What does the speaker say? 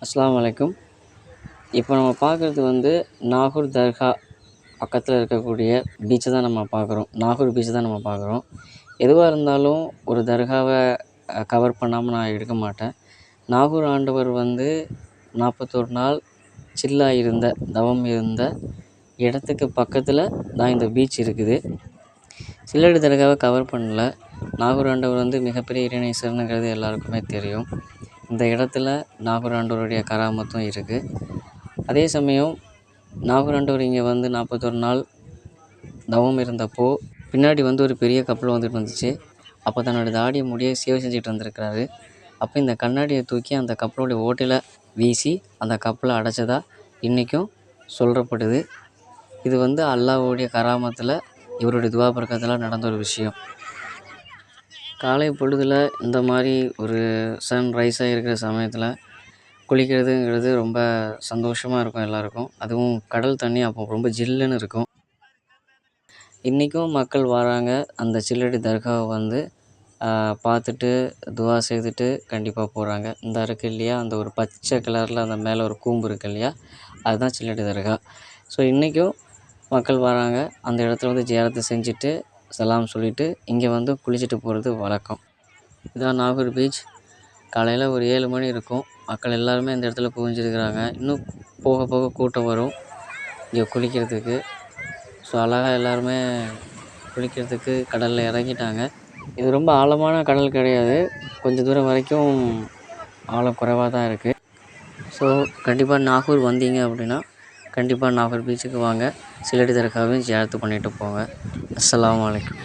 அஸ்ஸலாமு அலைக்கும். இப்போ நம்ம பார்க்குறது வந்து நாகூர் தர்கா பக்கத்தில் இருக்கக்கூடிய பீச்சை தான் நம்ம பார்க்குறோம். நாகூர் பீச்சை தான் நம்ம பார்க்குறோம். எதுவாக இருந்தாலும் ஒரு தர்காவை கவர் பண்ணாமல் நான் இருக்க மாட்டேன். நாகூர் ஆண்டவர் வந்து 41 நாள் சில்லா இருந்த, தவம் இருந்த இடத்துக்கு பக்கத்தில் தான் இந்த பீச் இருக்குது. சில்லடி தர்காவை கவர் பண்ணல. நாகூர் ஆண்டவர் வந்து மிகப்பெரிய இறைநேசர்ங்கிறது எல்லாருக்குமே தெரியும். இந்த இடத்துல நாகூர் ஆண்டவருடைய கராமத்தும் இருக்குது. அதே சமயம் நாகூர் ஆண்டவர் இங்கே வந்து 41 நாள் தவம் இருந்தப்போ பின்னாடி வந்து ஒரு பெரிய கப்பல் வந்துட்டு இருந்துச்சு. அப்போ தன்னோட தாடியை முடிய சேவை செஞ்சுட்டு இருந்திருக்கிறாரு. அப்போ இந்த கண்ணாடியை தூக்கி அந்த கப்பலுடைய ஓட்டையில் வீசி அந்த கப்பலை அடைச்சதா இன்றைக்கும் சொல்லப்படுது. இது வந்து அல்லாஹ்வுடைய கராமத்தில் இவருடைய துவா பரக்கத்தில் நடந்த ஒரு விஷயம். காலை பொழுதில் இந்த மாதிரி ஒரு சன்ரைஸாக இருக்கிற சமயத்தில் குளிக்கிறதுங்கிறது ரொம்ப சந்தோஷமாக இருக்கும் எல்லாருக்கும். அதுவும் கடல் தண்ணி அப்போ ரொம்ப ஜில்லுன்னு இருக்கும். இன்றைக்கும் மக்கள் வராங்க. அந்த சில்லடி தர்காவை வந்து பார்த்துட்டு துவா செய்துட்டு கண்டிப்பாக போகிறாங்க. இந்த இருக்குது இல்லையா, அந்த ஒரு பச்சை கலரில் அந்த மேலே ஒரு கூம்பு இருக்குது இல்லையா, அதுதான் சில்லடி தர்கா. ஸோ இன்றைக்கும் மக்கள் வராங்க. அந்த இடத்துல வந்து ஜியாரத்து செஞ்சுட்டு சலாம் சொல்லிவிட்டு இங்கே வந்து குளிச்சுட்டு போகிறது வழக்கம். இதுதான் நாகூர் பீச். காலையில் ஒரு 7 மணி இருக்கும். மக்கள் எல்லாருமே இந்த இடத்துல குவிஞ்சிருக்கிறாங்க. இன்னும் போக போக கூட்டம் வரும் இங்கே குளிக்கிறதுக்கு. ஸோ அழகாக எல்லாருமே குளிக்கிறதுக்கு கடலில் இறங்கிட்டாங்க. இது ரொம்ப ஆழமான கடல் கிடையாது. கொஞ்சம் தூரம் வரைக்கும் ஆழம் குறைவாக தான் இருக்குது. ஸோ கண்டிப்பாக நாகூர் வந்தீங்க அப்படின்னா கண்டிப்பாக நாகூர் பீச்சுக்கு வாங்க. சில்லடி தர்காவையும் ஜியாரத்து பண்ணிவிட்டு போங்க. அஸ்ஸலாமு அலைக்கும்.